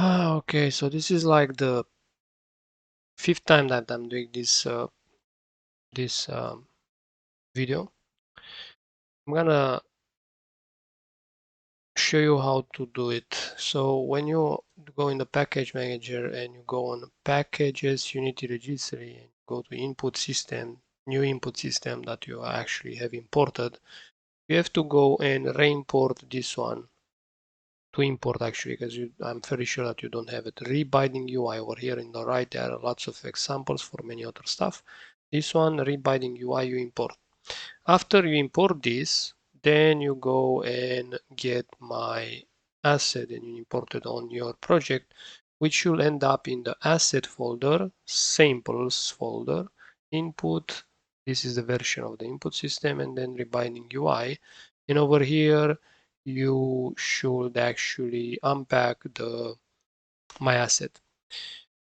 Okay, so this is like the fifth time that I'm doing this video. I'm gonna show you how to do it. So when you go in the package manager and you go on packages, Unity registry, and go to input system, new input system that you actually have imported, you have to go and re-import this one to import actually, because I'm very sure that you don't have it. Rebinding UI over here in the right, there are lots of examples for many other stuff. This one, rebinding UI, you import. After you import this, then you go and get my asset and you import it on your project, which will end up in the asset folder, samples folder, input. This is the version of the input system, and then rebinding UI. And over here, you should actually unpack the my asset.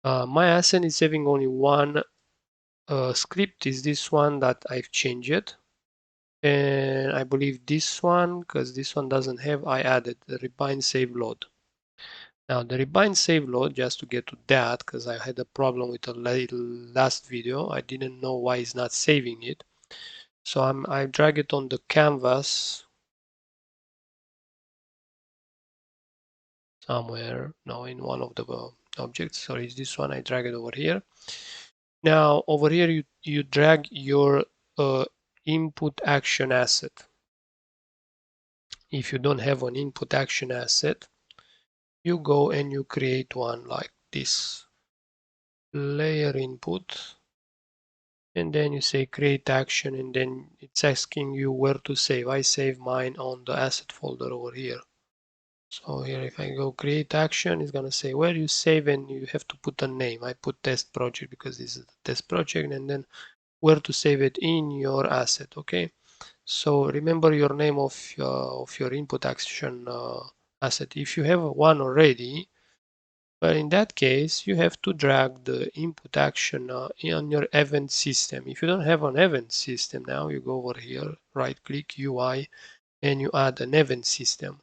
My asset is having only one script, is this one that I've changed. And I believe this one, because this one doesn't have, I added the rebind save load. Now the rebind save load, just to get to that, because I had a problem with the last video, I didn't know why it's not saving it. So I drag it on the canvas somewhere, no, in one of the objects. Sorry, it's this one. I drag it over here. Now over here you drag your input action asset. If you don't have an input action asset, you go and you create one like this. Layer input, and then you say create action, and then it's asking you where to save. I save mine on the asset folder over here. So here if I go create action, it's gonna say where you save, and you have to put a name. I put test project because this is the test project, and then where to save it in your asset. Okay, so remember your name of your input action asset. If you have one already, but in that case, you have to drag the input action on your event system. If you don't have an event system now, you go over here, right click UI, and you add an event system.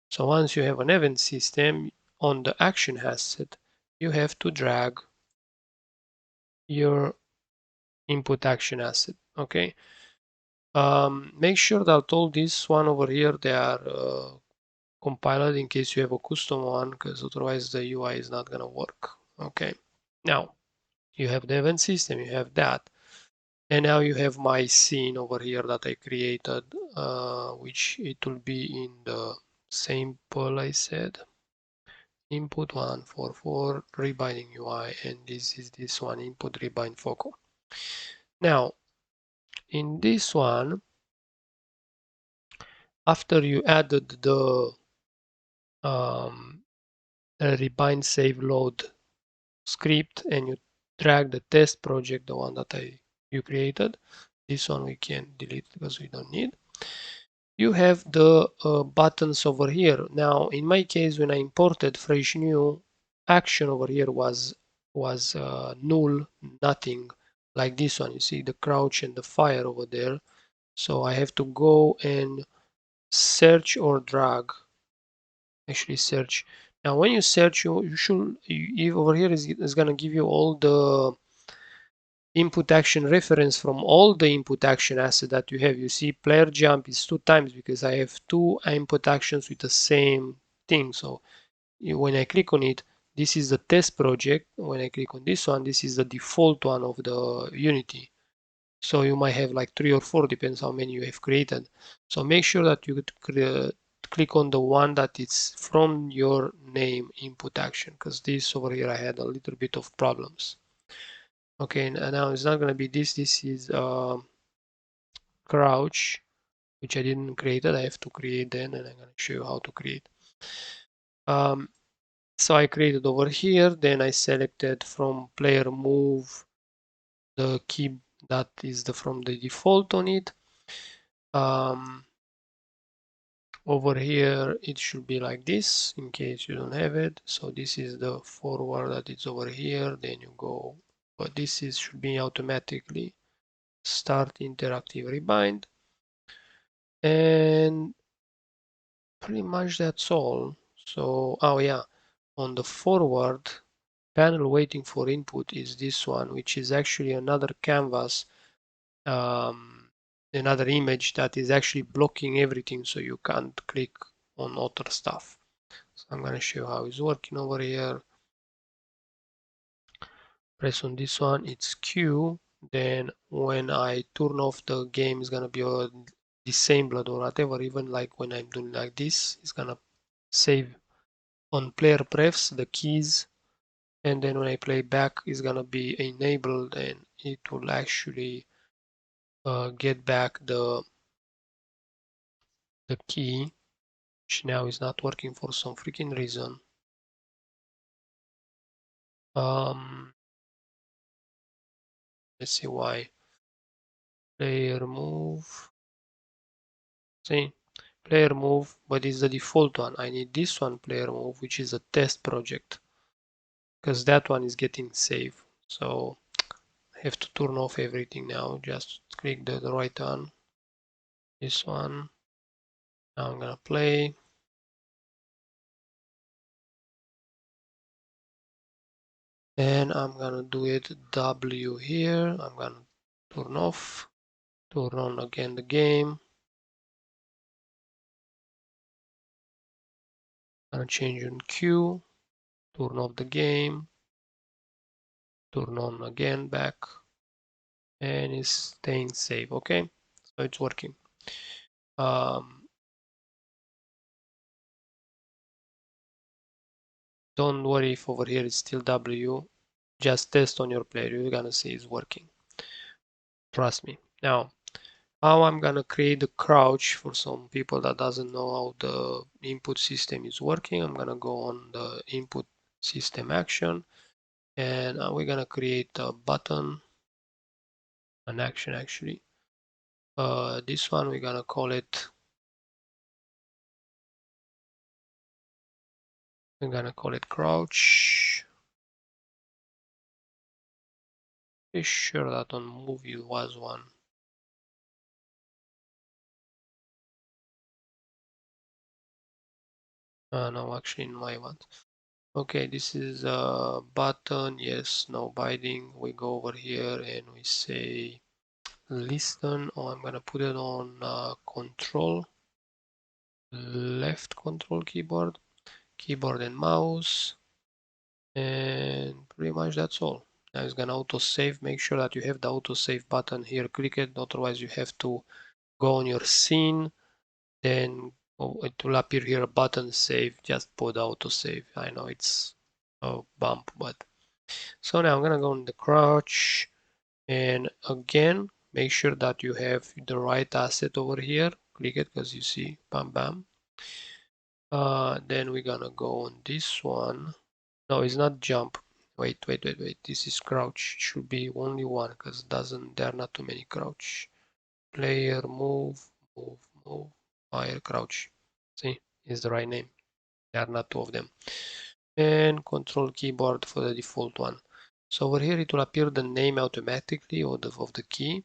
So once you have an event system on the action asset, you have to drag your input action asset. Okay. Make sure that all these one over here, they are compiled in case you have a custom one, because otherwise the UI is not gonna work. Okay. Now, you have the event system, you have that. And now you have my scene over here that I created, which it will be in the sample I said. Input 144 rebinding UI, and this is this one, input rebind focal. Now, in this one, after you added the rebind save load script and you drag the test project, the one that you created, this one we can delete because we don't need. You have the buttons over here. Now, in my case, when I imported fresh new, action over here was null, nothing, like this one. You see the crouch and the fire over there. So I have to go and search or drag. Actually, search. Now, when you search, you should over here is gonna give you all the input action reference from all the input action assets that you have. You see player jump is 2 times because I have 2 input actions with the same thing. So when I click on it, this is the test project. When I click on this one, this is the default one of the Unity. So you might have like 3 or 4, depends how many you have created. So make sure that you click on the one that is from your name input action, because this over here I had a little bit of problems. Okay, now it's not gonna be this. This is crouch, which I didn't create it. I have to create then, and I'm gonna show you how to create. So I created over here. Then I selected from player move the key that is from the default on it. Over here it should be like this in case you don't have it. So this is the forward that is over here. Then you go, but this is should be automatically start interactive rebind. And pretty much that's all. So, oh yeah, on the forward panel waiting for input is this one, which is actually another canvas, another image that is actually blocking everything so you can't click on other stuff. So I'm going to show you how it's working over here. Press on this one, it's Q. Then when I turn off, the game is going to be disabled or whatever. Even like when I'm doing like this, it's going to save on player prefs the keys, and then when I play back, it's going to be enabled and it will actually get back the key, which now is not working for some freaking reason. Let's see why. Player move. See, player move, but it's the default one. I need this one, player move, which is a test project, because that one is getting saved. So I have to turn off everything now. Just click the right one. This one. Now I'm gonna play. And I'm gonna do it W here. I'm gonna turn off, turn on again the game. I'm gonna change on Q, turn off the game, turn on again back, and it's staying safe. Okay, so it's working. Don't worry if over here it's still W. Just test on your player. You're gonna see it's working. Trust me. Now, how I'm gonna create the crouch for some people that doesn't know how the input system is working. I'm gonna go on the input system action, and we're gonna create a button, an action actually. This one we're gonna call it. We're gonna call it crouch. Be sure that on movie was one. No, actually in my one. Okay, this is a button. Yes, no binding. We go over here and we say listen. Oh, I'm gonna put it on control, left control keyboard, keyboard and mouse, and pretty much that's all. Now it's gonna auto save. Make sure that you have the auto save button here. Click it. Otherwise, you have to go on your scene. Then it will appear here a button save. Just put auto save. I know it's a bump, but so now I'm gonna go in the crouch, and again make sure that you have the right asset over here. Click it because you see bam bam. Then we're gonna go on this one. No, it's not jump. Wait. This is crouch. It should be only one because doesn't there are not too many crouch. Player move, fire crouch. See, is the right name. There are not two of them. And control keyboard for the default one. So over here it will appear the name automatically of the key.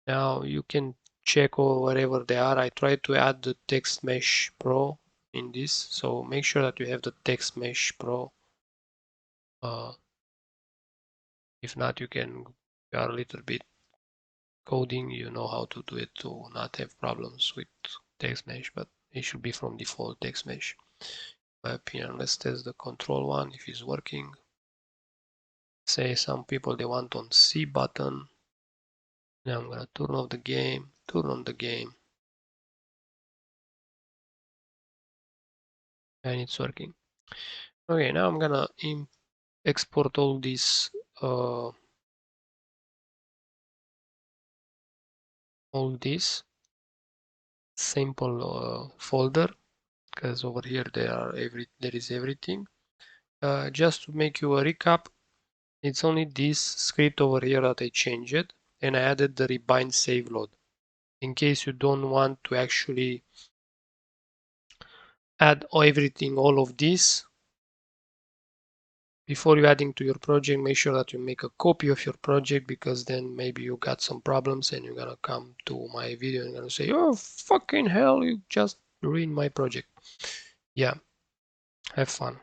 Now you can check wherever they are. I try to add the text mesh pro in this, so make sure that you have the text mesh pro. If not, you are a little bit coding, you know how to do it to not have problems with text mesh, but it should be from default text mesh. In my opinion, let's test the control one if it's working. Say some people they want on C button. Now I'm gonna turn off the game, turn on the game, and it's working. Okay, now I'm gonna export all these sample folder, because over here there is everything. Just to make you a recap, it's only this script over here that I changed it, and I added the rebind save load. In case you don't want to actually add everything, all of this, before you adding to your project, make sure that you make a copy of your project, because then maybe you got some problems and you're gonna come to my video and gonna say, oh fucking hell, you just ruined my project. Yeah, have fun.